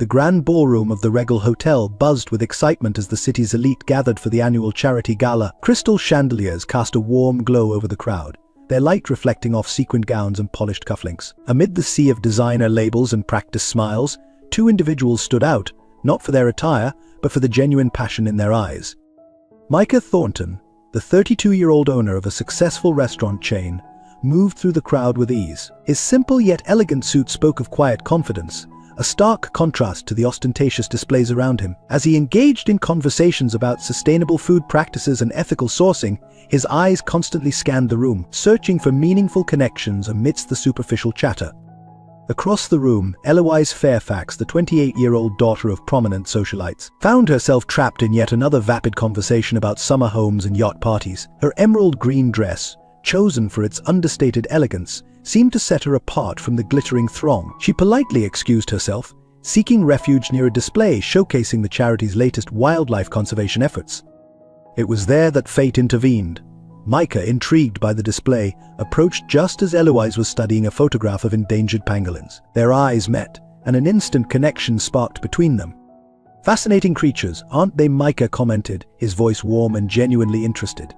The grand ballroom of the Regal Hotel buzzed with excitement as the city's elite gathered for the annual charity gala. Crystal chandeliers cast a warm glow over the crowd, their light reflecting off sequined gowns and polished cufflinks. Amid the sea of designer labels and practiced smiles, two individuals stood out, not for their attire, but for the genuine passion in their eyes. Micah Thornton, the 32-year-old owner of a successful restaurant chain, moved through the crowd with ease. His simple yet elegant suit spoke of quiet confidence, a stark contrast to the ostentatious displays around him. As he engaged in conversations about sustainable food practices and ethical sourcing, his eyes constantly scanned the room, searching for meaningful connections amidst the superficial chatter. Across the room, Eloise Fairfax, the 28-year-old daughter of prominent socialites, found herself trapped in yet another vapid conversation about summer homes and yacht parties. Her emerald green dress, chosen for its understated elegance, seemed to set her apart from the glittering throng. She politely excused herself, seeking refuge near a display showcasing the charity's latest wildlife conservation efforts. It was there that fate intervened. Micah, intrigued by the display, approached just as Eloise was studying a photograph of endangered pangolins. Their eyes met, and an instant connection sparked between them. "Fascinating creatures, aren't they?" Micah commented, his voice warm and genuinely interested.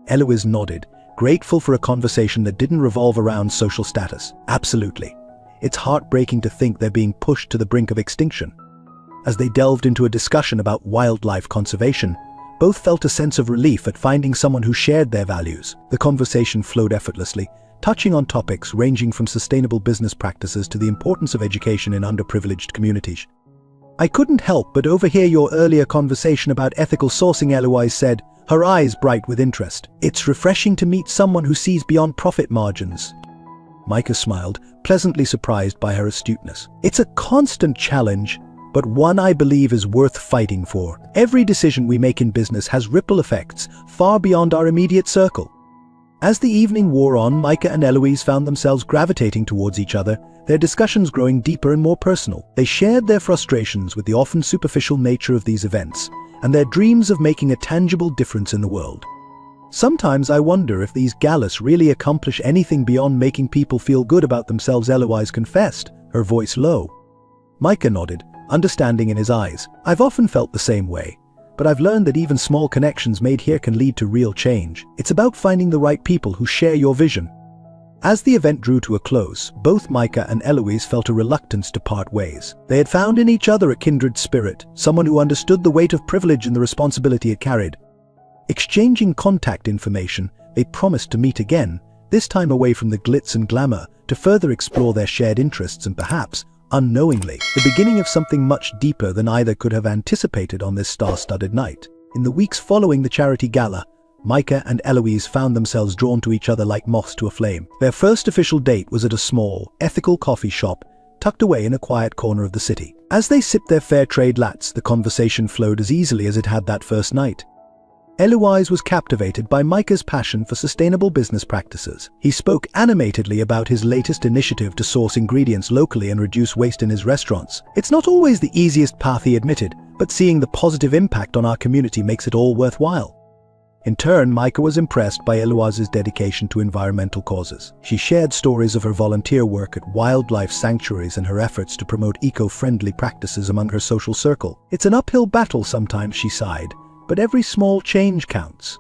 Eloise nodded, grateful for a conversation that didn't revolve around social status. "Absolutely. It's heartbreaking to think they're being pushed to the brink of extinction." As they delved into a discussion about wildlife conservation, both felt a sense of relief at finding someone who shared their values. The conversation flowed effortlessly, touching on topics ranging from sustainable business practices to the importance of education in underprivileged communities. "I couldn't help but overhear your earlier conversation about ethical sourcing," Eloise said, her eyes bright with interest. "It's refreshing to meet someone who sees beyond profit margins." Micah smiled, pleasantly surprised by her astuteness. "It's a constant challenge, but one I believe is worth fighting for. Every decision we make in business has ripple effects far beyond our immediate circle." As the evening wore on, Micah and Eloise found themselves gravitating towards each other, their discussions growing deeper and more personal. They shared their frustrations with the often superficial nature of these events, and their dreams of making a tangible difference in the world. "Sometimes I wonder if these galas really accomplish anything beyond making people feel good about themselves," Eloise confessed, her voice low. Micah nodded, understanding in his eyes. "I've often felt the same way, but I've learned that even small connections made here can lead to real change. It's about finding the right people who share your vision." As the event drew to a close, both Micah and Eloise felt a reluctance to part ways. They had found in each other a kindred spirit, someone who understood the weight of privilege and the responsibility it carried. Exchanging contact information, they promised to meet again, this time away from the glitz and glamour, to further explore their shared interests and perhaps, unknowingly, the beginning of something much deeper than either could have anticipated on this star-studded night. In the weeks following the charity gala, Micah and Eloise found themselves drawn to each other like moths to a flame. Their first official date was at a small, ethical coffee shop tucked away in a quiet corner of the city. As they sipped their fair trade lattes, the conversation flowed as easily as it had that first night. Eloise was captivated by Micah's passion for sustainable business practices. He spoke animatedly about his latest initiative to source ingredients locally and reduce waste in his restaurants. "It's not always the easiest path," he admitted, "but seeing the positive impact on our community makes it all worthwhile." In turn, Micah was impressed by Eloise's dedication to environmental causes. She shared stories of her volunteer work at wildlife sanctuaries and her efforts to promote eco-friendly practices among her social circle. "It's an uphill battle sometimes," she sighed, "but every small change counts."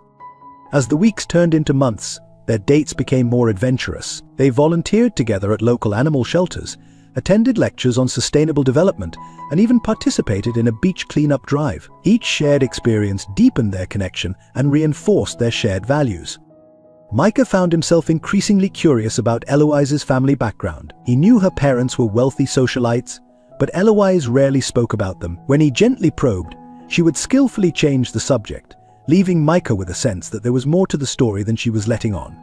As the weeks turned into months, their dates became more adventurous. They volunteered together at local animal shelters, attended lectures on sustainable development, and even participated in a beach cleanup drive. Each shared experience deepened their connection and reinforced their shared values. Micah found himself increasingly curious about Eloise's family background. He knew her parents were wealthy socialites, but Eloise rarely spoke about them. When he gently probed, she would skillfully change the subject, leaving Micah with a sense that there was more to the story than she was letting on.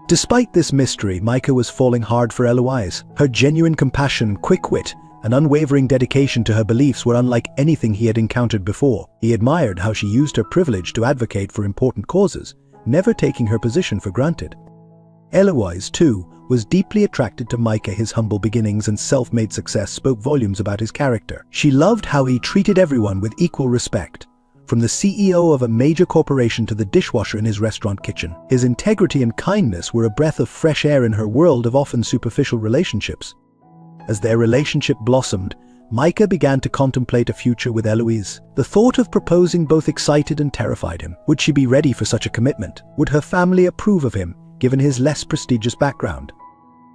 Despite this mystery, Micah was falling hard for Eloise. Her genuine compassion, quick wit, and unwavering dedication to her beliefs were unlike anything he had encountered before. He admired how she used her privilege to advocate for important causes, never taking her position for granted. Eloise, too, was deeply attracted to Micah. His humble beginnings and self-made success spoke volumes about his character. She loved how he treated everyone with equal respect, from the CEO of a major corporation to the dishwasher in his restaurant kitchen. His integrity and kindness were a breath of fresh air in her world of often superficial relationships. As their relationship blossomed, Micah began to contemplate a future with Eloise. The thought of proposing both excited and terrified him. Would she be ready for such a commitment? Would her family approve of him, given his less prestigious background?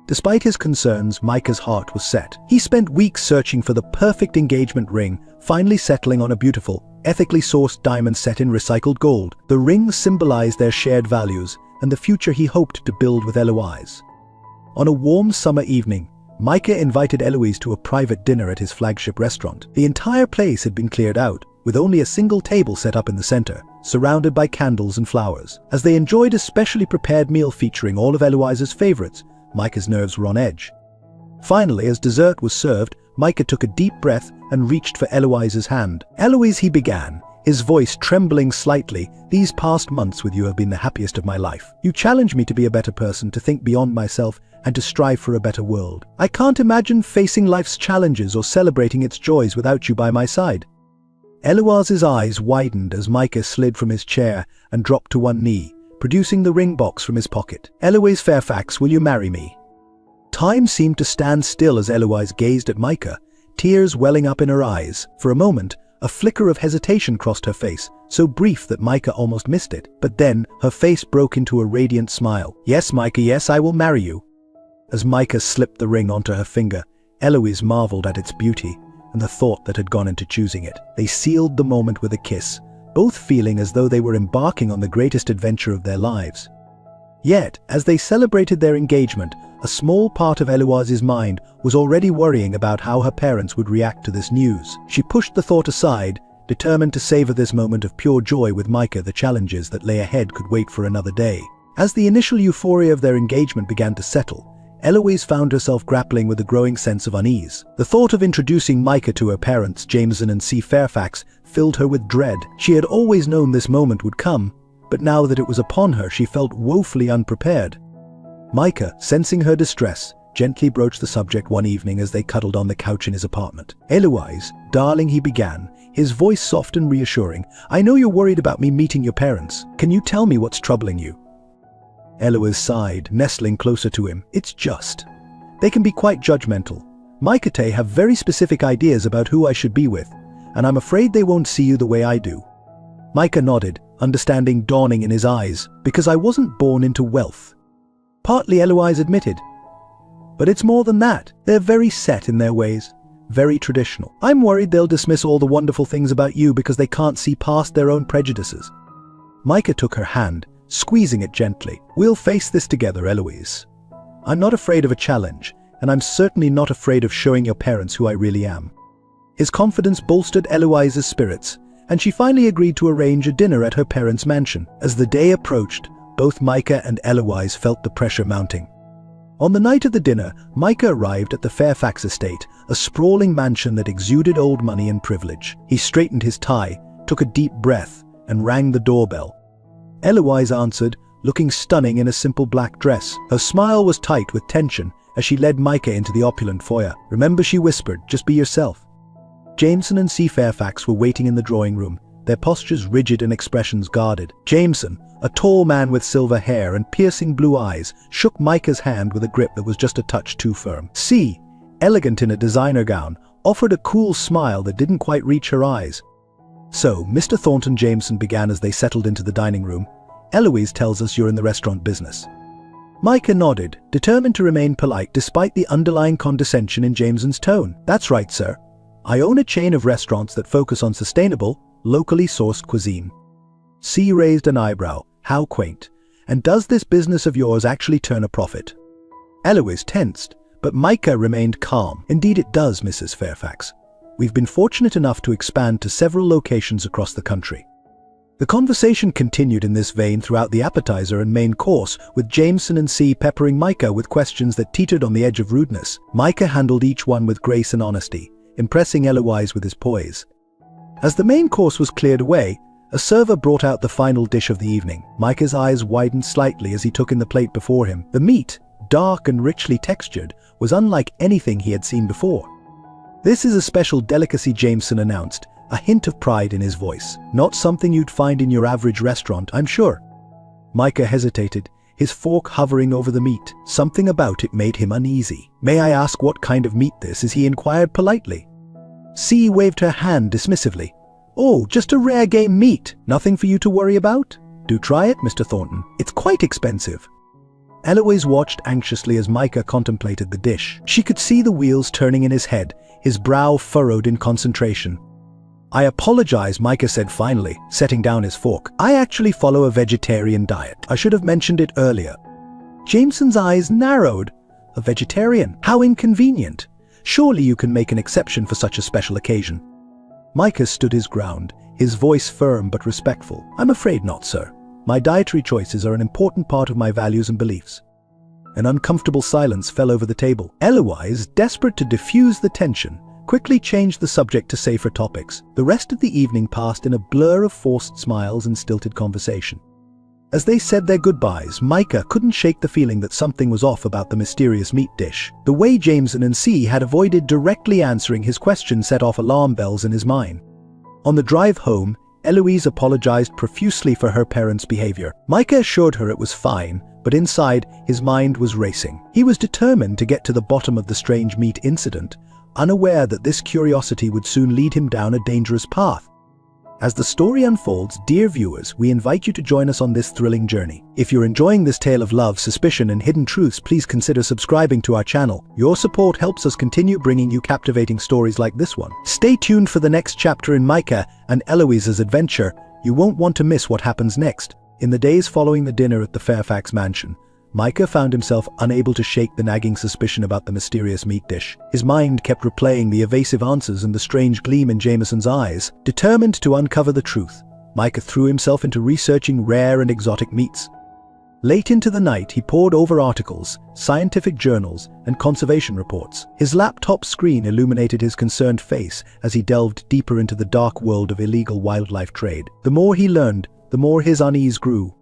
Despite his concerns, Micah's heart was set. He spent weeks searching for the perfect engagement ring, finally settling on a beautiful, ethically sourced diamond set in recycled gold. The ring symbolized their shared values and the future he hoped to build with Eloise. On a warm summer evening, Micah invited Eloise to a private dinner at his flagship restaurant. The entire place had been cleared out, with only a single table set up in the center, surrounded by candles and flowers. As they enjoyed a specially prepared meal featuring all of Eloise's favorites, Micah's nerves were on edge. Finally, as dessert was served, Micah took a deep breath and reached for Eloise's hand. "Eloise," he began, his voice trembling slightly, "these past months with you have been the happiest of my life. You challenge me to be a better person, to think beyond myself, and to strive for a better world. I can't imagine facing life's challenges or celebrating its joys without you by my side." Eloise's eyes widened as Micah slid from his chair and dropped to one knee, producing the ring box from his pocket. "Eloise Fairfax, will you marry me?" Time seemed to stand still as Eloise gazed at Micah, tears welling up in her eyes. For a moment, a flicker of hesitation crossed her face, so brief that Micah almost missed it. But then, her face broke into a radiant smile. "Yes, Micah, yes, I will marry you." As Micah slipped the ring onto her finger, Eloise marveled at its beauty and the thought that had gone into choosing it. They sealed the moment with a kiss, both feeling as though they were embarking on the greatest adventure of their lives. Yet, as they celebrated their engagement, a small part of Eloise's mind was already worrying about how her parents would react to this news. She pushed the thought aside, determined to savor this moment of pure joy with Micah. The challenges that lay ahead could wait for another day. As the initial euphoria of their engagement began to settle, Eloise found herself grappling with a growing sense of unease. The thought of introducing Micah to her parents, Jameson and C. Fairfax, filled her with dread. She had always known this moment would come, but now that it was upon her, she felt woefully unprepared. Micah, sensing her distress, gently broached the subject one evening as they cuddled on the couch in his apartment. "Eloise, darling," he began, his voice soft and reassuring, "I know you're worried about me meeting your parents. Can you tell me what's troubling you?" Eloise sighed, nestling closer to him. "It's just. They can be quite judgmental. Micah have very specific ideas about who I should be with, and I'm afraid they won't see you the way I do." Micah nodded, understanding dawning in his eyes. "Because I wasn't born into wealth." Partly, Eloise admitted. "But it's more than that. They're very set in their ways, very traditional. I'm worried they'll dismiss all the wonderful things about you because they can't see past their own prejudices." Micah took her hand, squeezing it gently. "We'll face this together, Eloise. I'm not afraid of a challenge, and I'm certainly not afraid of showing your parents who I really am." His confidence bolstered Eloise's spirits, and she finally agreed to arrange a dinner at her parents' mansion. As the day approached, both Micah and Eloise felt the pressure mounting. On the night of the dinner, Micah arrived at the Fairfax estate, a sprawling mansion that exuded old money and privilege. He straightened his tie, took a deep breath, and rang the doorbell. Eloise answered, looking stunning in a simple black dress. Her smile was tight with tension as she led Micah into the opulent foyer. "Remember," she whispered, "just be yourself." Jameson and C. Fairfax were waiting in the drawing room, their postures rigid and expressions guarded. Jameson, a tall man with silver hair and piercing blue eyes, shook Micah's hand with a grip that was just a touch too firm. C., elegant in a designer gown, offered a cool smile that didn't quite reach her eyes. "So, Mr. Thornton," Jameson began as they settled into the dining room, "Eloise tells us you're in the restaurant business." Micah nodded, determined to remain polite despite the underlying condescension in Jameson's tone. "That's right, sir. I own a chain of restaurants that focus on sustainable, locally sourced cuisine." C raised an eyebrow. "How quaint. And does this business of yours actually turn a profit?" Eloise tensed, but Micah remained calm. "Indeed it does, Mrs. Fairfax. We've been fortunate enough to expand to several locations across the country." The conversation continued in this vein throughout the appetizer and main course, with Jameson and C peppering Micah with questions that teetered on the edge of rudeness. Micah handled each one with grace and honesty, impressing Eloise with his poise. As the main course was cleared away, a server brought out the final dish of the evening. Micah's eyes widened slightly as he took in the plate before him. The meat, dark and richly textured, was unlike anything he had seen before. "This is a special delicacy," Jameson announced, a hint of pride in his voice. "Not something you'd find in your average restaurant, I'm sure." Micah hesitated, his fork hovering over the meat. Something about it made him uneasy. "May I ask what kind of meat this is?" he inquired politely. C waved her hand dismissively. "Oh, just a rare game meat. Nothing for you to worry about? Do try it, Mr. Thornton. It's quite expensive." Eloise watched anxiously as Micah contemplated the dish. She could see the wheels turning in his head, his brow furrowed in concentration. "I apologize," Micah said finally, setting down his fork. "I actually follow a vegetarian diet. I should have mentioned it earlier." Jameson's eyes narrowed. "A vegetarian? How inconvenient. Surely you can make an exception for such a special occasion." Micah stood his ground, his voice firm but respectful. "I'm afraid not, sir. My dietary choices are an important part of my values and beliefs." An uncomfortable silence fell over the table. Eloise, desperate to diffuse the tension, quickly changed the subject to safer topics. The rest of the evening passed in a blur of forced smiles and stilted conversation. As they said their goodbyes, Micah couldn't shake the feeling that something was off about the mysterious meat dish. The way Jameson and C had avoided directly answering his question set off alarm bells in his mind. On the drive home, Eloise apologized profusely for her parents' behavior. Micah assured her it was fine, but inside, his mind was racing. He was determined to get to the bottom of the strange meat incident, unaware that this curiosity would soon lead him down a dangerous path. As the story unfolds, dear viewers, we invite you to join us on this thrilling journey. If you're enjoying this tale of love, suspicion, and hidden truths, please consider subscribing to our channel. Your support helps us continue bringing you captivating stories like this one. Stay tuned for the next chapter in Micah and Eloise's adventure. You won't want to miss what happens next. In the days following the dinner at the Fairfax mansion, Micah found himself unable to shake the nagging suspicion about the mysterious meat dish. His mind kept replaying the evasive answers and the strange gleam in Jameson's eyes. Determined to uncover the truth, Micah threw himself into researching rare and exotic meats. Late into the night, he pored over articles, scientific journals, and conservation reports. His laptop screen illuminated his concerned face as he delved deeper into the dark world of illegal wildlife trade. The more he learned, the more his unease grew.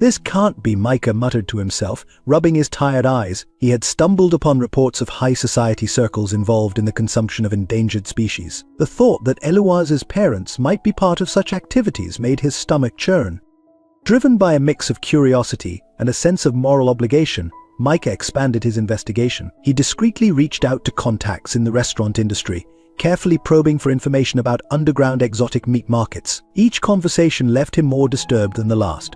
"This can't be," Micah muttered to himself, rubbing his tired eyes. He had stumbled upon reports of high society circles involved in the consumption of endangered species. The thought that Eloise's parents might be part of such activities made his stomach churn. Driven by a mix of curiosity and a sense of moral obligation, Micah expanded his investigation. He discreetly reached out to contacts in the restaurant industry, carefully probing for information about underground exotic meat markets. Each conversation left him more disturbed than the last.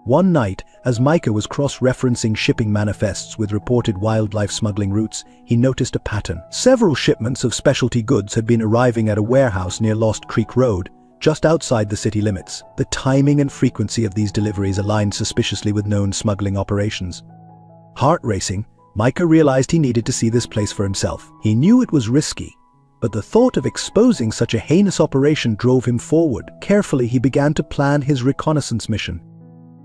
One night, as Micah was cross-referencing shipping manifests with reported wildlife smuggling routes, he noticed a pattern. Several shipments of specialty goods had been arriving at a warehouse near Lost Creek Road, just outside the city limits. The timing and frequency of these deliveries aligned suspiciously with known smuggling operations. Heart racing, Micah realized he needed to see this place for himself. He knew it was risky, but the thought of exposing such a heinous operation drove him forward. Carefully, he began to plan his reconnaissance mission.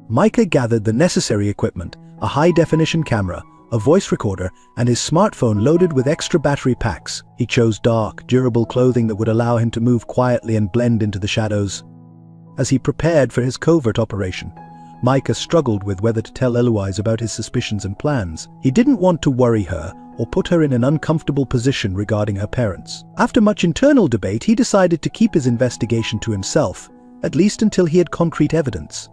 Micah gathered the necessary equipment, a high-definition camera, a voice recorder, and his smartphone loaded with extra battery packs. He chose dark, durable clothing that would allow him to move quietly and blend into the shadows. As he prepared for his covert operation, Micah struggled with whether to tell Eloise about his suspicions and plans. He didn't want to worry her or put her in an uncomfortable position regarding her parents. After much internal debate, he decided to keep his investigation to himself, at least until he had concrete evidence.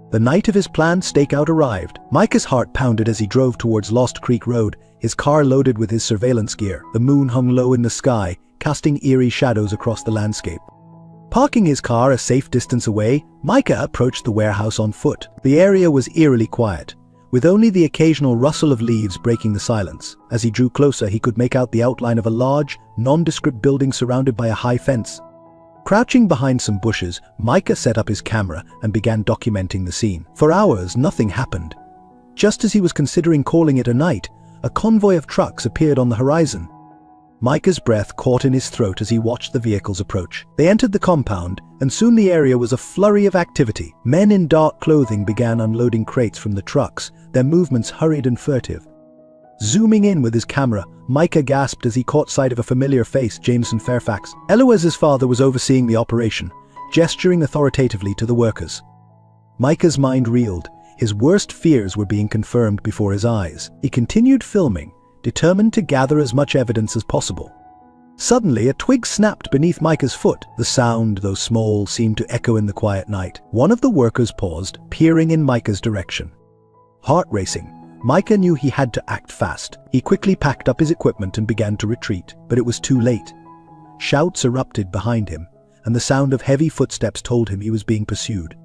The night of his planned stakeout arrived. Micah's heart pounded as he drove towards Lost Creek Road, his car loaded with his surveillance gear. The moon hung low in the sky, casting eerie shadows across the landscape. Parking his car a safe distance away, Micah approached the warehouse on foot. The area was eerily quiet, with only the occasional rustle of leaves breaking the silence. As he drew closer, he could make out the outline of a large, nondescript building surrounded by a high fence. Crouching behind some bushes, Micah set up his camera and began documenting the scene. For hours, nothing happened. Just as he was considering calling it a night, a convoy of trucks appeared on the horizon. Micah's breath caught in his throat as he watched the vehicles approach. They entered the compound, and soon the area was a flurry of activity. Men in dark clothing began unloading crates from the trucks, their movements hurried and furtive. Zooming in with his camera, Micah gasped as he caught sight of a familiar face, Jameson Fairfax. Eloise's father was overseeing the operation, gesturing authoritatively to the workers. Micah's mind reeled. His worst fears were being confirmed before his eyes. He continued filming, determined to gather as much evidence as possible. Suddenly, a twig snapped beneath Micah's foot. The sound, though small, seemed to echo in the quiet night. One of the workers paused, peering in Micah's direction. Heart racing, Micah knew he had to act fast. He quickly packed up his equipment and began to retreat, but it was too late. Shouts erupted behind him, and the sound of heavy footsteps told him he was being pursued.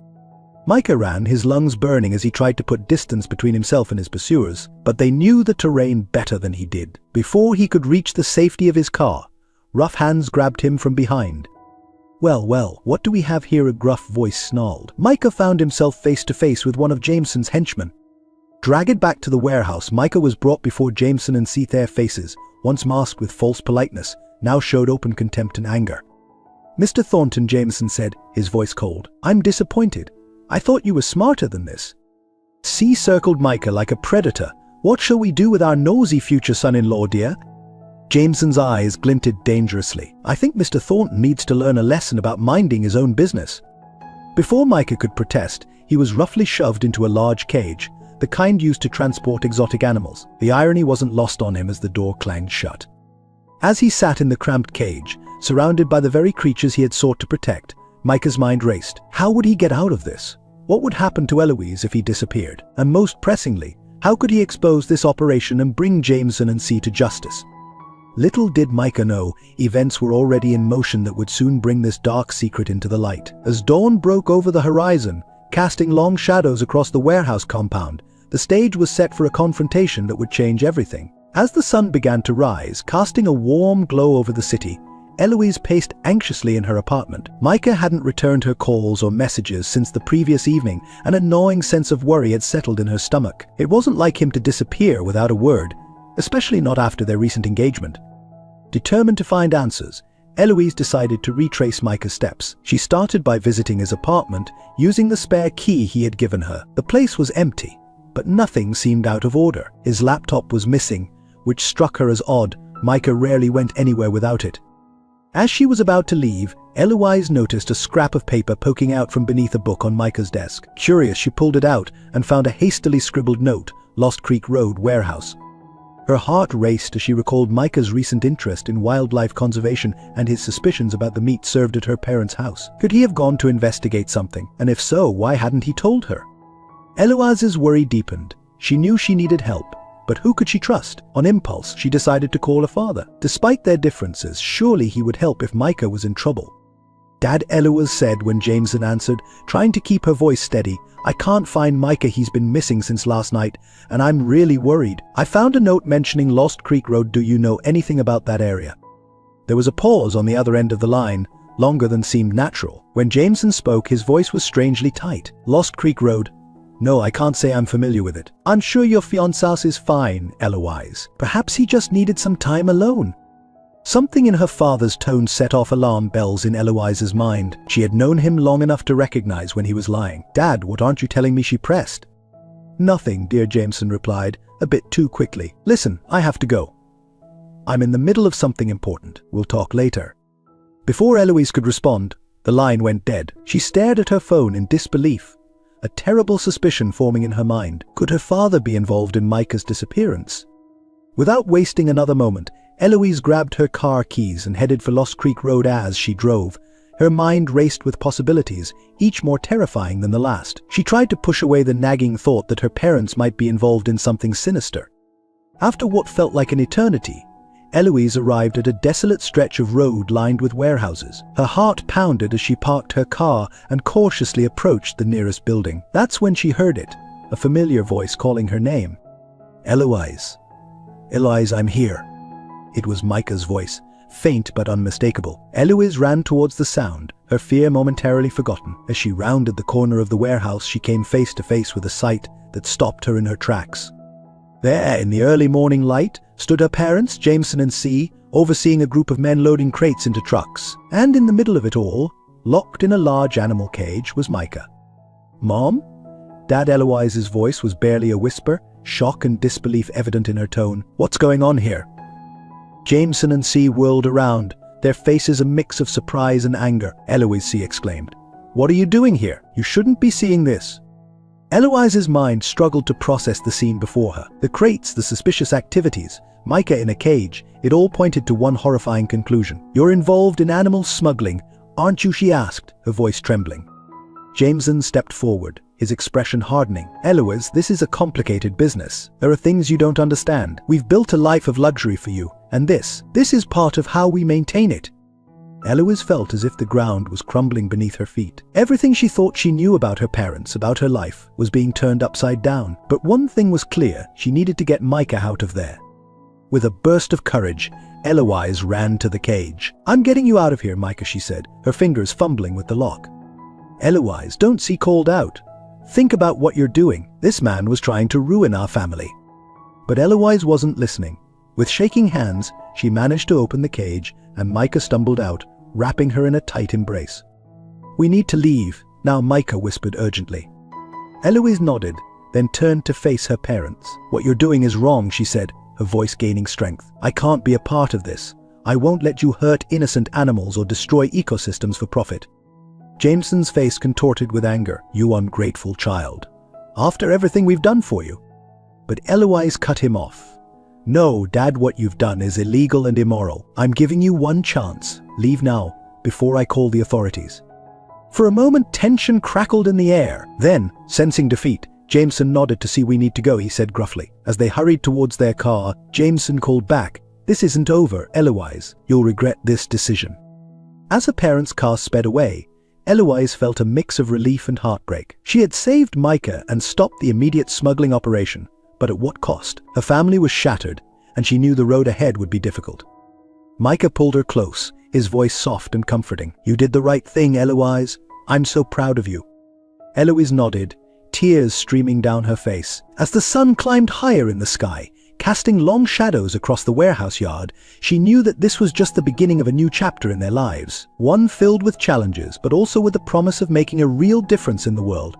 Micah ran, his lungs burning as he tried to put distance between himself and his pursuers, but they knew the terrain better than he did. Before he could reach the safety of his car, rough hands grabbed him from behind. Well, what do we have here?" a gruff voice snarled. Micah found himself face to face with one of Jameson's henchmen. Dragged back to the warehouse, Micah was brought before Jameson and See. Their faces, once masked with false politeness, now showed open contempt and anger. "Mr. Thornton," Jameson said, his voice cold, "I'm disappointed. I thought you were smarter than this." See circled Micah like a predator. "What shall we do with our nosy future son-in-law, dear?" Jameson's eyes glinted dangerously. "I think Mr. Thornton needs to learn a lesson about minding his own business." Before Micah could protest, he was roughly shoved into a large cage, the kind used to transport exotic animals. The irony wasn't lost on him as the door clanged shut. As he sat in the cramped cage, surrounded by the very creatures he had sought to protect, Micah's mind raced. How would he get out of this? What would happen to Eloise if he disappeared? And most pressingly, how could he expose this operation and bring Jameson and See to justice? Little did Micah know, events were already in motion that would soon bring this dark secret into the light. As dawn broke over the horizon, casting long shadows across the warehouse compound, the stage was set for a confrontation that would change everything. As the sun began to rise, casting a warm glow over the city, Eloise paced anxiously in her apartment. Micah hadn't returned her calls or messages since the previous evening, and a gnawing sense of worry had settled in her stomach. It wasn't like him to disappear without a word, especially not after their recent engagement. Determined to find answers, Eloise decided to retrace Micah's steps. She started by visiting his apartment, using the spare key he had given her. The place was empty, but nothing seemed out of order. His laptop was missing, which struck her as odd. Micah rarely went anywhere without it. As she was about to leave, Eloise noticed a scrap of paper poking out from beneath a book on Micah's desk. Curious, she pulled it out and found a hastily scribbled note, Lost Creek Road, Warehouse. Her heart raced as she recalled Micah's recent interest in wildlife conservation and his suspicions about the meat served at her parents' house. Could he have gone to investigate something? And if so, why hadn't he told her? Eloise's worry deepened. She knew she needed help, but who could she trust? On impulse, she decided to call her father. Despite their differences, surely he would help if Micah was in trouble. "Dad," Eloise said when Jameson answered, trying to keep her voice steady, "I can't find Micah. He's been missing since last night, and I'm really worried. I found a note mentioning Lost Creek Road. Do you know anything about that area?" There was a pause on the other end of the line, longer than seemed natural. When Jameson spoke, his voice was strangely tight. "Lost Creek Road? No, I can't say I'm familiar with it." "I'm sure your fiancé is fine, Eloise. Perhaps he just needed some time alone." Something in her father's tone set off alarm bells in Eloise's mind. She had known him long enough to recognize when he was lying. "Dad, what aren't you telling me?" she pressed. "Nothing, dear," Jameson replied, a bit too quickly. "Listen, I have to go. I'm in the middle of something important. We'll talk later." Before Eloise could respond, the line went dead. She stared at her phone in disbelief, a terrible suspicion forming in her mind. Could her father be involved in Micah's disappearance? Without wasting another moment, Eloise grabbed her car keys and headed for Lost Creek Road. As she drove, her mind raced with possibilities, each more terrifying than the last. She tried to push away the nagging thought that her parents might be involved in something sinister. After what felt like an eternity, Eloise arrived at a desolate stretch of road lined with warehouses. Her heart pounded as she parked her car and cautiously approached the nearest building. That's when she heard it, a familiar voice calling her name. "Eloise. Eloise, I'm here." It was Micah's voice, faint but unmistakable. Eloise ran towards the sound, her fear momentarily forgotten. As she rounded the corner of the warehouse, she came face to face with a sight that stopped her in her tracks. There, in the early morning light, stood her parents, Jameson and See, overseeing a group of men loading crates into trucks. And in the middle of it all, locked in a large animal cage, was Micah. "Mom?" Dad Eloise's voice was barely a whisper, shock and disbelief evident in her tone. "What's going on here?" Jameson and See whirled around, their faces a mix of surprise and anger. "Eloise," See exclaimed. "What are you doing here? You shouldn't be seeing this." Eloise's mind struggled to process the scene before her. The crates, the suspicious activities, Micah in a cage, it all pointed to one horrifying conclusion. "You're involved in animal smuggling, aren't you?" she asked, her voice trembling. Jameson stepped forward, his expression hardening. "Eloise, this is a complicated business. There are things you don't understand. We've built a life of luxury for you, and this is part of how we maintain it." Eloise felt as if the ground was crumbling beneath her feet. Everything she thought she knew about her parents, about her life, was being turned upside down. But one thing was clear: she needed to get Micah out of there. With a burst of courage, Eloise ran to the cage. "I'm getting you out of here, Micah," she said, her fingers fumbling with the lock. "Eloise, don't," she called out. "Think about what you're doing. This man was trying to ruin our family." But Eloise wasn't listening. With shaking hands, she managed to open the cage, and Micah stumbled out, wrapping her in a tight embrace. "We need to leave now," Micah whispered urgently. Eloise nodded, then turned to face her parents. "What you're doing is wrong," she said, her voice gaining strength. "I can't be a part of this. I won't let you hurt innocent animals or destroy ecosystems for profit." Jameson's face contorted with anger. "You ungrateful child. After everything we've done for you." But Eloise cut him off. "No, Dad, what you've done is illegal and immoral. I'm giving you one chance. Leave now, before I call the authorities." For a moment, tension crackled in the air. Then, sensing defeat, Jameson nodded to see we need to go, he said gruffly. As they hurried towards their car, Jameson called back, "This isn't over, Eloise. You'll regret this decision." As her parents' car sped away, Eloise felt a mix of relief and heartbreak. She had saved Micah and stopped the immediate smuggling operation, but at what cost? Her family was shattered, and she knew the road ahead would be difficult. Micah pulled her close, his voice soft and comforting. "You did the right thing, Eloise. I'm so proud of you." Eloise nodded, tears streaming down her face. As the sun climbed higher in the sky, casting long shadows across the warehouse yard, she knew that this was just the beginning of a new chapter in their lives, one filled with challenges, but also with the promise of making a real difference in the world.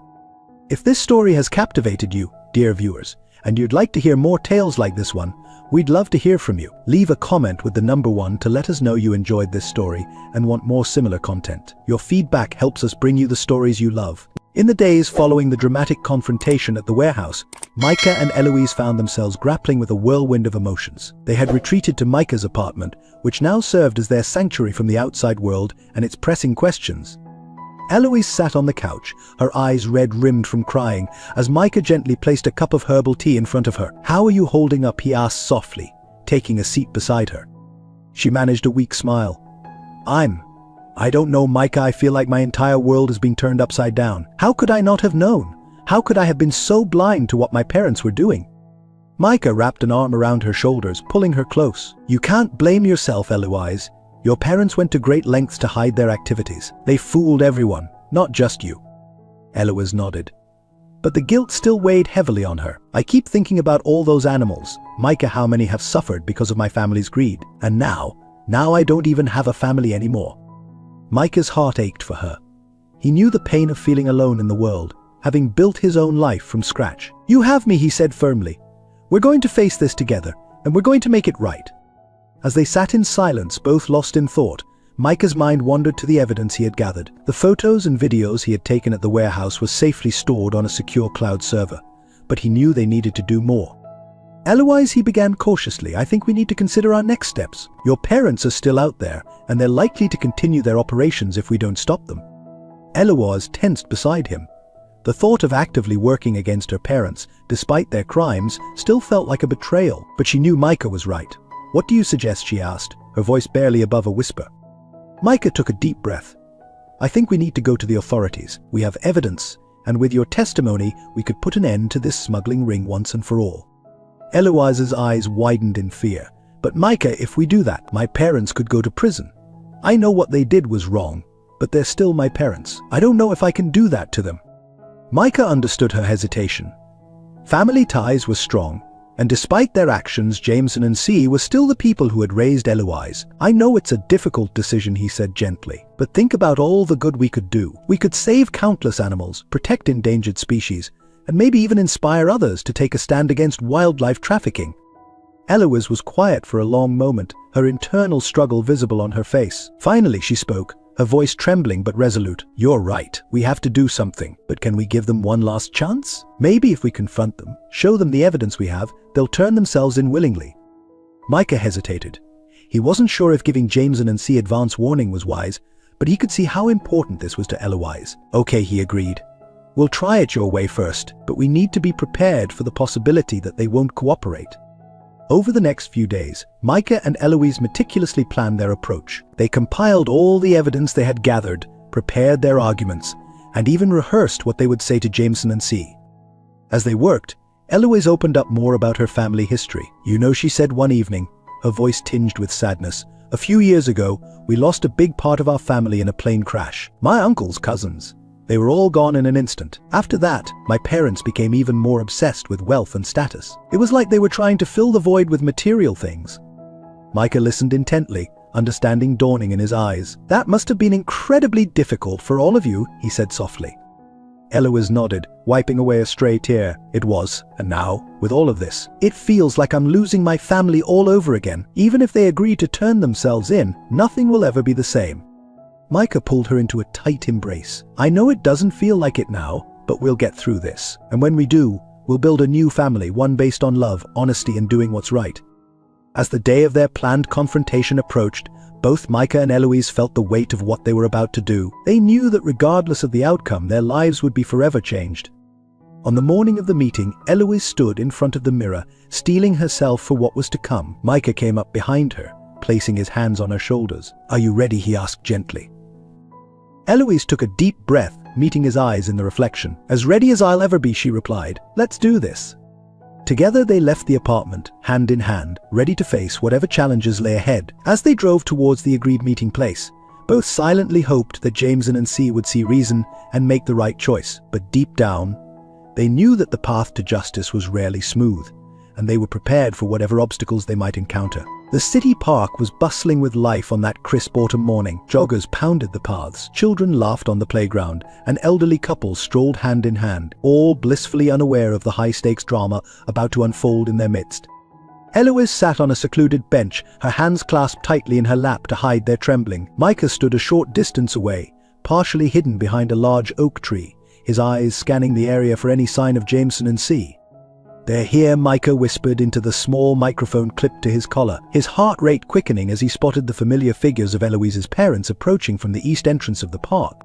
If this story has captivated you, dear viewers, and you'd like to hear more tales like this one, we'd love to hear from you. Leave a comment with the number 1 to let us know you enjoyed this story and want more similar content. Your feedback helps us bring you the stories you love. In the days following the dramatic confrontation at the warehouse, Micah and Eloise found themselves grappling with a whirlwind of emotions. They had retreated to Micah's apartment, which now served as their sanctuary from the outside world and its pressing questions. Eloise sat on the couch, her eyes red-rimmed from crying, as Micah gently placed a cup of herbal tea in front of her. "How are you holding up?" he asked softly, taking a seat beside her. She managed a weak smile. I don't know, Micah. I feel like my entire world has been turned upside down. How could I not have known? How could I have been so blind to what my parents were doing?" Micah wrapped an arm around her shoulders, pulling her close. "You can't blame yourself, Eloise. Your parents went to great lengths to hide their activities. They fooled everyone, not just you." Eloise nodded. But the guilt still weighed heavily on her. "I keep thinking about all those animals. Micah, how many have suffered because of my family's greed? And now I don't even have a family anymore." Micah's heart ached for her. He knew the pain of feeling alone in the world, having built his own life from scratch. "You have me," he said firmly. "We're going to face this together, and we're going to make it right." As they sat in silence, both lost in thought, Micah's mind wandered to the evidence he had gathered. The photos and videos he had taken at the warehouse were safely stored on a secure cloud server, but he knew they needed to do more. "Eloise," he began cautiously, "I think we need to consider our next steps. Your parents are still out there, and they're likely to continue their operations if we don't stop them." Eloise tensed beside him. The thought of actively working against her parents, despite their crimes, still felt like a betrayal, but she knew Micah was right. "What do you suggest?" she asked, her voice barely above a whisper. Micah took a deep breath. "I think we need to go to the authorities. We have evidence, and with your testimony, we could put an end to this smuggling ring once and for all." Eloise's eyes widened in fear. "But Micah, if we do that, my parents could go to prison. I know what they did was wrong, but they're still my parents. I don't know if I can do that to them." Micah understood her hesitation. Family ties were strong, and despite their actions, Jameson and C were still the people who had raised Eloise. "I know it's a difficult decision," he said gently, "but think about all the good we could do. We could save countless animals, protect endangered species, and maybe even inspire others to take a stand against wildlife trafficking." Eloise was quiet for a long moment, her internal struggle visible on her face. Finally she spoke, her voice trembling but resolute. "You're right. We have to do something. But can we give them one last chance? Maybe if we confront them, show them the evidence we have, they'll turn themselves in willingly." Micah hesitated. He wasn't sure if giving Jameson and C advance warning was wise, but he could see how important this was to Eloise. "Okay," he agreed. "We'll try it your way first, but we need to be prepared for the possibility that they won't cooperate." Over the next few days, Micah and Eloise meticulously planned their approach. They compiled all the evidence they had gathered, prepared their arguments, and even rehearsed what they would say to Jameson and C. As they worked, Eloise opened up more about her family history. "You know," she said one evening, her voice tinged with sadness, "a few years ago, we lost a big part of our family in a plane crash. My uncle's cousins. They were all gone in an instant. After that, my parents became even more obsessed with wealth and status. It was like they were trying to fill the void with material things." Micah listened intently, understanding dawning in his eyes. "That must have been incredibly difficult for all of you," he said softly. Eloise nodded, wiping away a stray tear. "It was, and now, with all of this, it feels like I'm losing my family all over again. Even if they agree to turn themselves in, nothing will ever be the same." Micah pulled her into a tight embrace. "I know it doesn't feel like it now, but we'll get through this. And when we do, we'll build a new family, one based on love, honesty, and doing what's right." As the day of their planned confrontation approached, both Micah and Eloise felt the weight of what they were about to do. They knew that regardless of the outcome, their lives would be forever changed. On the morning of the meeting, Eloise stood in front of the mirror, steeling herself for what was to come. Micah came up behind her, placing his hands on her shoulders. "Are you ready?" he asked gently. Eloise took a deep breath, meeting his eyes in the reflection. "As ready as I'll ever be," she replied. "Let's do this." Together they left the apartment, hand in hand, ready to face whatever challenges lay ahead. As they drove towards the agreed meeting place, both silently hoped that Jameson and C would see reason and make the right choice. But deep down, they knew that the path to justice was rarely smooth, and they were prepared for whatever obstacles they might encounter. The city park was bustling with life on that crisp autumn morning. Joggers pounded the paths, children laughed on the playground, and elderly couples strolled hand in hand, all blissfully unaware of the high-stakes drama about to unfold in their midst. Eloise sat on a secluded bench, her hands clasped tightly in her lap to hide their trembling. Micah stood a short distance away, partially hidden behind a large oak tree, his eyes scanning the area for any sign of Jameson and C. "They're here," Micah whispered into the small microphone clipped to his collar, his heart rate quickening as he spotted the familiar figures of Eloise's parents approaching from the east entrance of the park.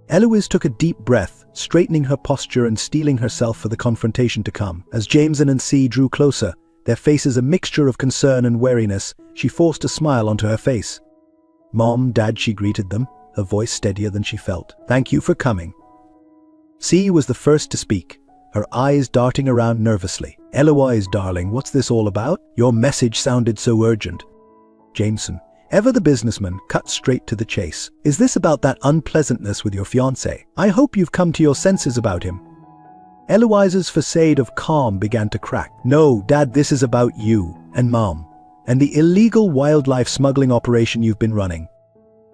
Eloise took a deep breath, straightening her posture and steeling herself for the confrontation to come. As Jameson and C drew closer, their faces a mixture of concern and wariness, she forced a smile onto her face. "Mom, Dad," she greeted them, her voice steadier than she felt. "Thank you for coming." C was the first to speak, her eyes darting around nervously. "Eloise, darling, what's this all about? Your message sounded so urgent." Jameson, ever the businessman, cut straight to the chase. "Is this about that unpleasantness with your fiancé? I hope you've come to your senses about him." Eloise's facade of calm began to crack. "No, Dad, this is about you and Mom, and the illegal wildlife smuggling operation you've been running."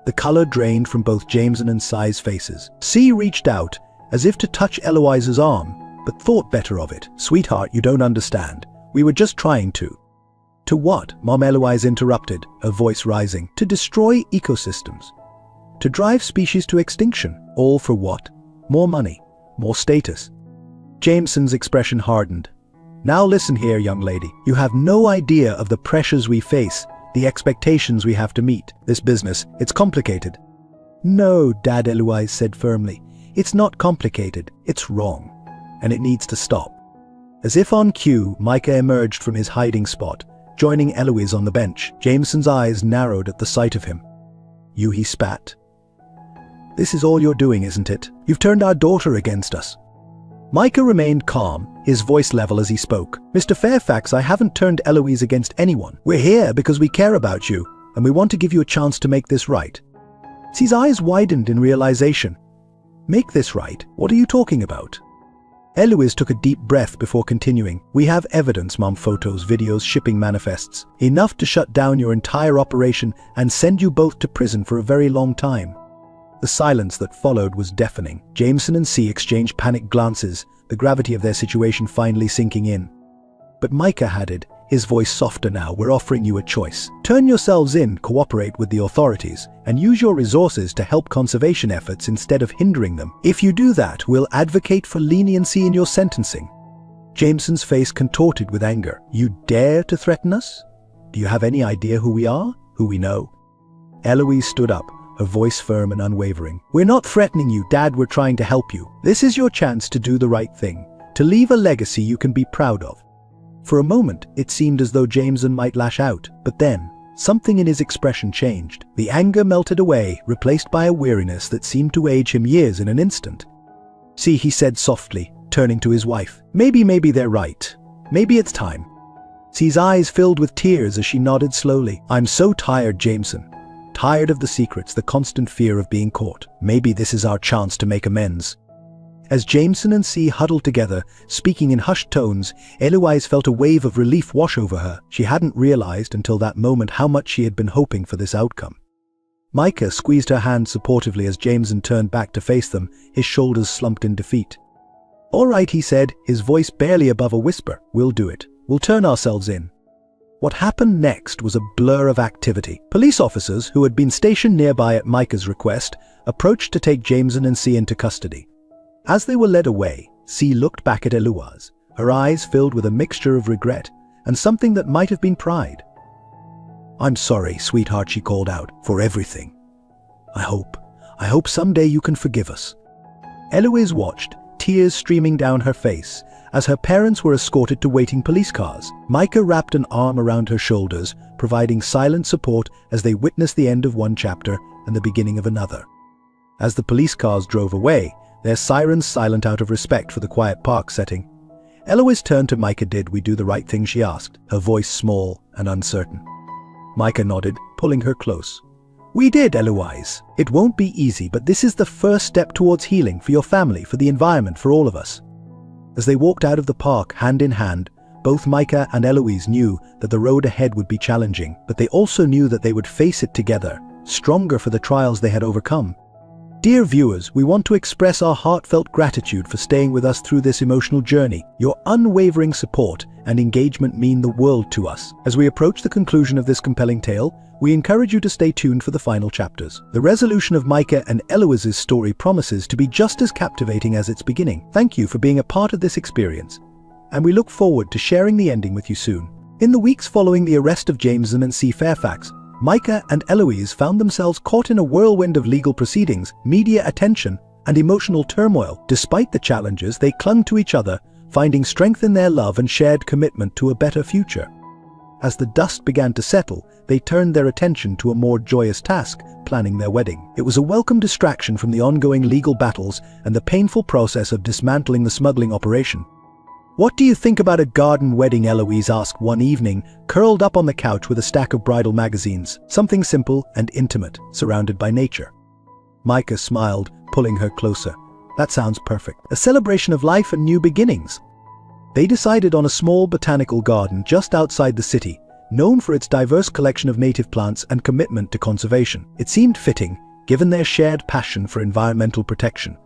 The color drained from both Jameson and Cy's faces. C reached out, as if to touch Eloise's arm, but thought better of it. "Sweetheart, you don't understand. We were just trying to." "To what?" Mom Eloise interrupted, her voice rising. "To destroy ecosystems. To drive species to extinction. All for what? More money. More status." Jameson's expression hardened. "Now listen here, young lady. You have no idea of the pressures we face, the expectations we have to meet. This business, it's complicated." "No, Dad," Eloise said firmly. "It's not complicated. It's wrong. And it needs to stop." As if on cue, Micah emerged from his hiding spot, joining Eloise on the bench. Jameson's eyes narrowed at the sight of him. "You," he spat. "This is all you're doing, isn't it? You've turned our daughter against us." Micah remained calm, his voice level as he spoke. "Mr. Fairfax, I haven't turned Eloise against anyone. We're here because we care about you, and we want to give you a chance to make this right." His eyes widened in realization. "Make this right? What are you talking about?" Eloise took a deep breath before continuing. "We have evidence, Mom, photos, videos, shipping manifests. Enough to shut down your entire operation and send you both to prison for a very long time." The silence that followed was deafening. Jameson and C exchanged panicked glances, the gravity of their situation finally sinking in. But Micah added, his voice softer now, "We're offering you a choice. Turn yourselves in, cooperate with the authorities, and use your resources to help conservation efforts instead of hindering them. If you do that, we'll advocate for leniency in your sentencing." Jameson's face contorted with anger. "You dare to threaten us? Do you have any idea who we are? Who we know?" Eloise stood up, her voice firm and unwavering. "We're not threatening you, Dad, we're trying to help you. This is your chance to do the right thing, to leave a legacy you can be proud of." For a moment, it seemed as though Jameson might lash out, but then, something in his expression changed. The anger melted away, replaced by a weariness that seemed to age him years in an instant. "See," he said softly, turning to his wife. Maybe they're right. Maybe it's time." C's eyes filled with tears as she nodded slowly. "I'm so tired, Jameson. Tired of the secrets, the constant fear of being caught. Maybe this is our chance to make amends." As Jameson and C huddled together, speaking in hushed tones, Eloise felt a wave of relief wash over her. She hadn't realized until that moment how much she had been hoping for this outcome. Micah squeezed her hand supportively as Jameson turned back to face them, his shoulders slumped in defeat. "All right," he said, his voice barely above a whisper. "We'll do it. We'll turn ourselves in." What happened next was a blur of activity. Police officers, who had been stationed nearby at Micah's request, approached to take Jameson and C into custody. As they were led away, C looked back at Eloise, her eyes filled with a mixture of regret and something that might have been pride. "I'm sorry, sweetheart," she called out, "for everything. I hope someday you can forgive us." Eloise watched, tears streaming down her face, as her parents were escorted to waiting police cars. Micah wrapped an arm around her shoulders, providing silent support as they witnessed the end of one chapter and the beginning of another. As the police cars drove away, their sirens silent out of respect for the quiet park setting, Eloise turned to Micah. "Did we do the right thing?" she asked, her voice small and uncertain. Micah nodded, pulling her close. "We did, Eloise. It won't be easy, but this is the first step towards healing for your family, for the environment, for all of us." As they walked out of the park, hand in hand, both Micah and Eloise knew that the road ahead would be challenging, but they also knew that they would face it together, stronger for the trials they had overcome. Dear viewers, we want to express our heartfelt gratitude for staying with us through this emotional journey. Your unwavering support and engagement mean the world to us. As we approach the conclusion of this compelling tale, we encourage you to stay tuned for the final chapters. The resolution of Micah and Eloise's story promises to be just as captivating as its beginning. Thank you for being a part of this experience, and we look forward to sharing the ending with you soon. In the weeks following the arrest of Jameson and C. Fairfax, Micah and Eloise found themselves caught in a whirlwind of legal proceedings, media attention, and emotional turmoil. Despite the challenges, they clung to each other, finding strength in their love and shared commitment to a better future. As the dust began to settle, they turned their attention to a more joyous task, planning their wedding. It was a welcome distraction from the ongoing legal battles and the painful process of dismantling the smuggling operation. "What do you think about a garden wedding?" Eloise asked one evening, curled up on the couch with a stack of bridal magazines. "Something simple and intimate, surrounded by nature." Micah smiled, pulling her closer. "That sounds perfect. A celebration of life and new beginnings." They decided on a small botanical garden just outside the city, known for its diverse collection of native plants and commitment to conservation. It seemed fitting, given their shared passion for environmental protection.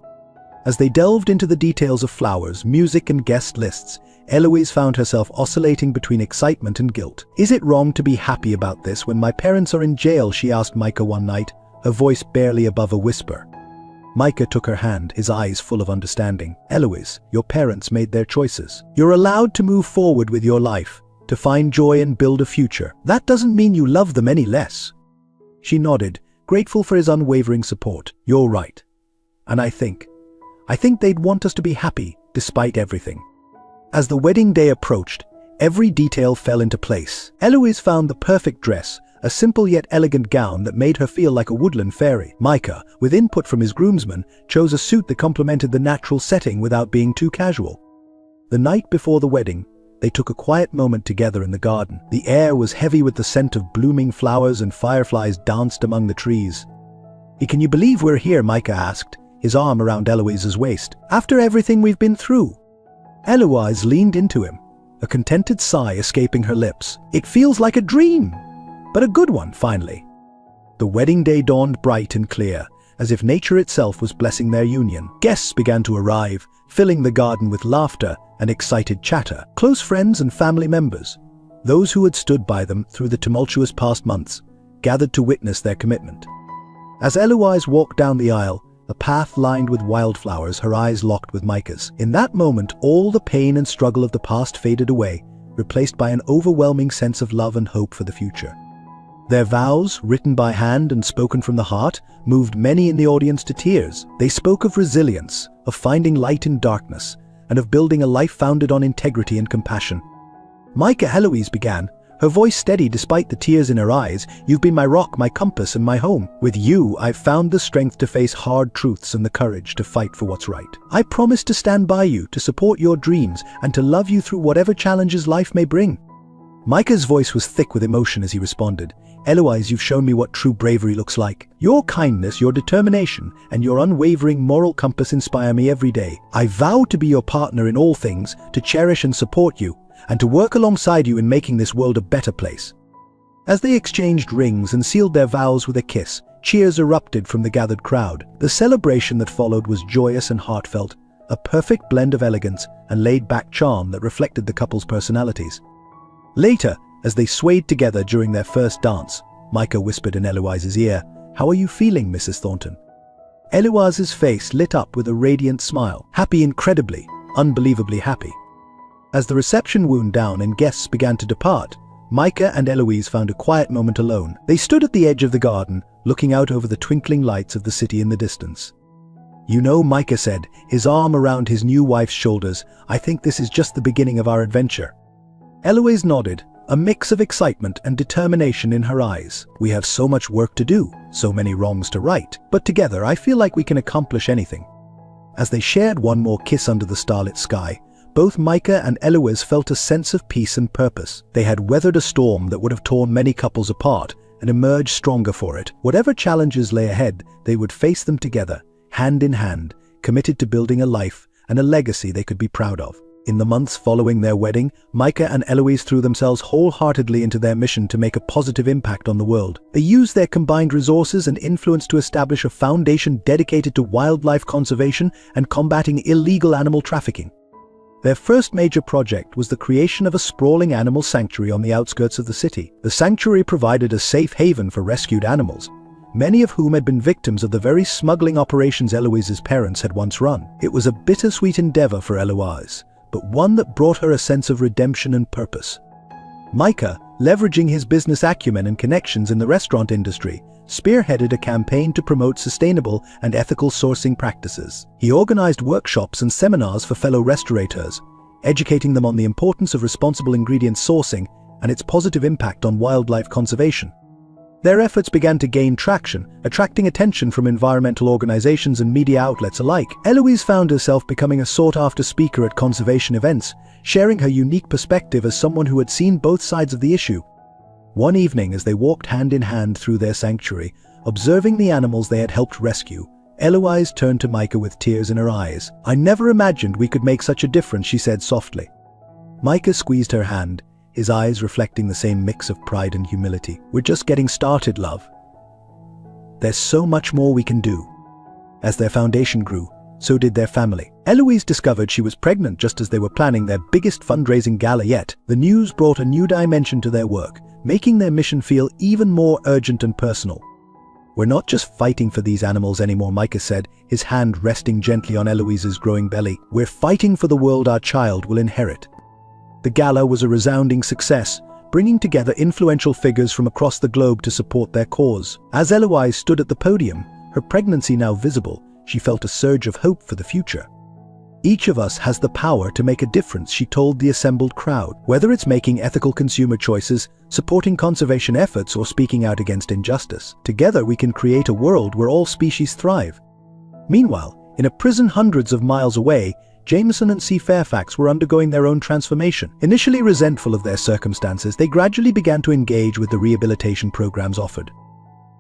As they delved into the details of flowers, music, and guest lists, Eloise found herself oscillating between excitement and guilt. "Is it wrong to be happy about this when my parents are in jail?" she asked Micah one night, her voice barely above a whisper. Micah took her hand, his eyes full of understanding. "Eloise, your parents made their choices. You're allowed to move forward with your life, to find joy and build a future. That doesn't mean you love them any less." She nodded, grateful for his unwavering support. "You're right. And I think they'd want us to be happy, despite everything." As the wedding day approached, every detail fell into place. Eloise found the perfect dress, a simple yet elegant gown that made her feel like a woodland fairy. Micah, with input from his groomsmen, chose a suit that complemented the natural setting without being too casual. The night before the wedding, they took a quiet moment together in the garden. The air was heavy with the scent of blooming flowers and fireflies danced among the trees. "Can you believe we're here?" Micah asked, his arm around Eloise's waist. "After everything we've been through." Eloise leaned into him, a contented sigh escaping her lips. "It feels like a dream, but a good one, finally." The wedding day dawned bright and clear, as if nature itself was blessing their union. Guests began to arrive, filling the garden with laughter and excited chatter. Close friends and family members, those who had stood by them through the tumultuous past months, gathered to witness their commitment. As Eloise walked down the aisle, a path lined with wildflowers, her eyes locked with Micah's. In that moment, all the pain and struggle of the past faded away, replaced by an overwhelming sense of love and hope for the future. Their vows, written by hand and spoken from the heart, moved many in the audience to tears. They spoke of resilience, of finding light in darkness, and of building a life founded on integrity and compassion. Micah, Eloise began, her voice steady despite the tears in her eyes. "You've been my rock, my compass, and my home. With you, I've found the strength to face hard truths and the courage to fight for what's right. I promise to stand by you, to support your dreams, and to love you through whatever challenges life may bring." Micah's voice was thick with emotion as he responded, "Eloise, you've shown me what true bravery looks like. Your kindness, your determination, and your unwavering moral compass inspire me every day. I vow to be your partner in all things, to cherish and support you, and to work alongside you in making this world a better place." As they exchanged rings and sealed their vows with a kiss, cheers erupted from the gathered crowd. The celebration that followed was joyous and heartfelt, a perfect blend of elegance and laid-back charm that reflected the couple's personalities. Later, as they swayed together during their first dance, Micah whispered in Eloise's ear, "How are you feeling, Mrs. Thornton?" Eloise's face lit up with a radiant smile, happy, incredibly, unbelievably happy. As the reception wound down and guests began to depart, Micah and Eloise found a quiet moment alone. They stood at the edge of the garden, looking out over the twinkling lights of the city in the distance. "You know," Micah said, his arm around his new wife's shoulders, "I think this is just the beginning of our adventure." Eloise nodded, a mix of excitement and determination in her eyes. "We have so much work to do, so many wrongs to right, but together I feel like we can accomplish anything." As they shared one more kiss under the starlit sky, both Micah and Eloise felt a sense of peace and purpose. They had weathered a storm that would have torn many couples apart and emerged stronger for it. Whatever challenges lay ahead, they would face them together, hand in hand, committed to building a life and a legacy they could be proud of. In the months following their wedding, Micah and Eloise threw themselves wholeheartedly into their mission to make a positive impact on the world. They used their combined resources and influence to establish a foundation dedicated to wildlife conservation and combating illegal animal trafficking. Their first major project was the creation of a sprawling animal sanctuary on the outskirts of the city. The sanctuary provided a safe haven for rescued animals, many of whom had been victims of the very smuggling operations Eloise's parents had once run. It was a bittersweet endeavor for Eloise, but one that brought her a sense of redemption and purpose. Micah, leveraging his business acumen and connections in the restaurant industry, spearheaded a campaign to promote sustainable and ethical sourcing practices. He organized workshops and seminars for fellow restaurateurs, educating them on the importance of responsible ingredient sourcing and its positive impact on wildlife conservation. Their efforts began to gain traction, attracting attention from environmental organizations and media outlets alike. Eloise found herself becoming a sought-after speaker at conservation events, sharing her unique perspective as someone who had seen both sides of the issue. One evening, as they walked hand in hand through their sanctuary, observing the animals they had helped rescue, Eloise turned to Micah with tears in her eyes. "I never imagined we could make such a difference," she said softly. Micah squeezed her hand, his eyes reflecting the same mix of pride and humility. "We're just getting started, love. There's so much more we can do." As their foundation grew, so did their family. Eloise discovered she was pregnant just as they were planning their biggest fundraising gala yet. The news brought a new dimension to their work, making their mission feel even more urgent and personal. "We're not just fighting for these animals anymore," Micah said, his hand resting gently on Eloise's growing belly. "We're fighting for the world our child will inherit." The gala was a resounding success, bringing together influential figures from across the globe to support their cause. As Eloise stood at the podium, her pregnancy now visible, she felt a surge of hope for the future. "Each of us has the power to make a difference," she told the assembled crowd. "Whether it's making ethical consumer choices, supporting conservation efforts, or speaking out against injustice, together we can create a world where all species thrive." Meanwhile, in a prison hundreds of miles away, Jameson and C. Fairfax were undergoing their own transformation. Initially resentful of their circumstances, they gradually began to engage with the rehabilitation programs offered.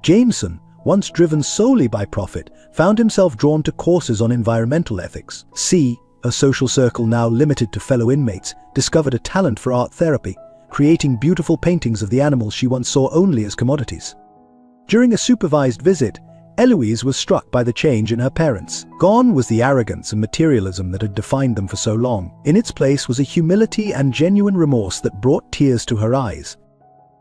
Jameson, once driven solely by profit, found himself drawn to courses on environmental ethics. C., a social circle now limited to fellow inmates, discovered a talent for art therapy, creating beautiful paintings of the animals she once saw only as commodities. During a supervised visit, Eloise was struck by the change in her parents. Gone was the arrogance and materialism that had defined them for so long. In its place was a humility and genuine remorse that brought tears to her eyes.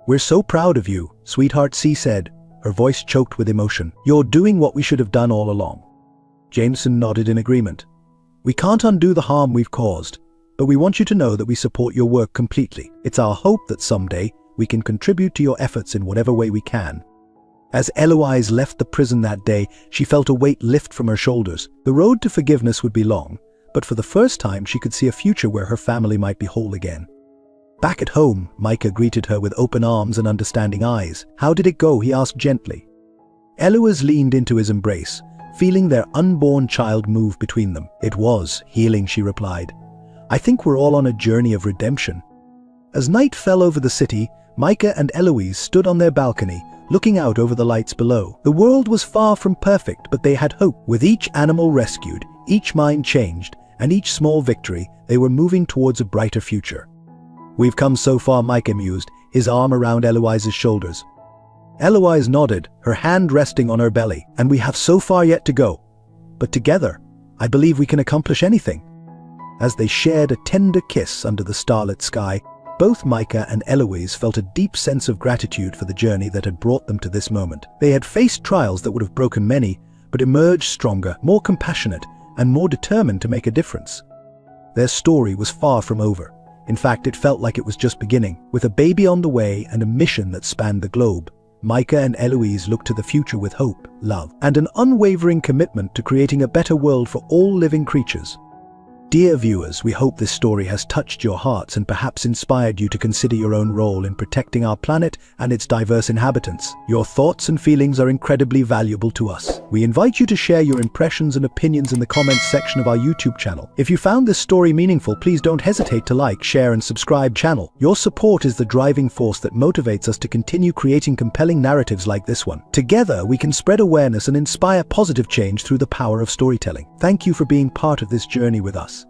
"We're so proud of you, sweetheart," C said, her voice choked with emotion. "You're doing what we should have done all along." Jameson nodded in agreement. "We can't undo the harm we've caused, but we want you to know that we support your work completely. It's our hope that someday we can contribute to your efforts in whatever way we can." As Eloise left the prison that day, she felt a weight lift from her shoulders. The road to forgiveness would be long, but for the first time she could see a future where her family might be whole again. Back at home, Micah greeted her with open arms and understanding eyes. "How did it go?" he asked gently. Eloise leaned into his embrace, feeling their unborn child move between them. "It was healing," she replied. "I think we're all on a journey of redemption." As night fell over the city, Micah and Eloise stood on their balcony, looking out over the lights below. The world was far from perfect, but they had hope. With each animal rescued, each mind changed, and each small victory, they were moving towards a brighter future. "We've come so far," Micah mused, his arm around Eloise's shoulders. Eloise nodded, her hand resting on her belly. "And we have so far yet to go. But together, I believe we can accomplish anything." As they shared a tender kiss under the starlit sky, both Micah and Eloise felt a deep sense of gratitude for the journey that had brought them to this moment. They had faced trials that would have broken many, but emerged stronger, more compassionate, and more determined to make a difference. Their story was far from over. In fact, it felt like it was just beginning. With a baby on the way and a mission that spanned the globe, Micah and Eloise looked to the future with hope, love, and an unwavering commitment to creating a better world for all living creatures. Dear viewers, we hope this story has touched your hearts and perhaps inspired you to consider your own role in protecting our planet and its diverse inhabitants. Your thoughts and feelings are incredibly valuable to us. We invite you to share your impressions and opinions in the comments section of our YouTube channel. If you found this story meaningful, please don't hesitate to like, share, and subscribe channel. Your support is the driving force that motivates us to continue creating compelling narratives like this one. Together, we can spread awareness and inspire positive change through the power of storytelling. Thank you for being part of this journey with us.